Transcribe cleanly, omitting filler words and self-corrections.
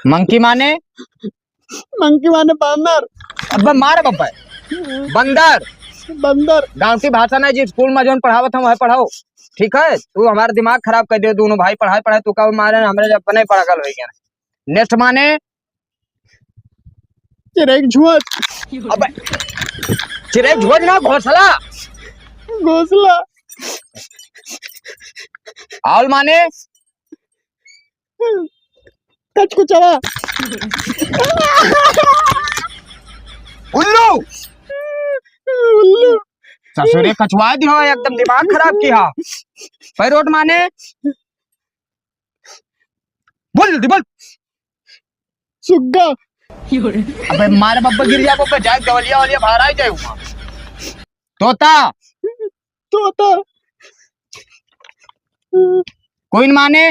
Monkey माने monkey माने बंदर। अब मार बब्बा बंदर। बंदर गांव की भाषा ना जी, स्कूल में जो पढ़ावत हम वह पढ़ाओ। ठीक है, तू हमारा दिमाग खराब कर दियो दोनों भाई। पढ़ाई पढ़ाई तू का मारे हमारे जब नहीं पढ़ा कर गया। नेक्स्ट माने चिरेक झुआ। अबे चिरे झोज ना घोसला। घोसला। आउल माने कच कुचवा। उल्लू। उल्लू। ससुरे कछुआ दियो, एकदम दिमाग खराब किया। पैरोट माने बोल बोल। सुग्गा। अबे मारे बब्बा गिर जा बब्बा, जाए गवलिया वालिया बाहर आ जाए वहां। तोता। तोता। कोइन माने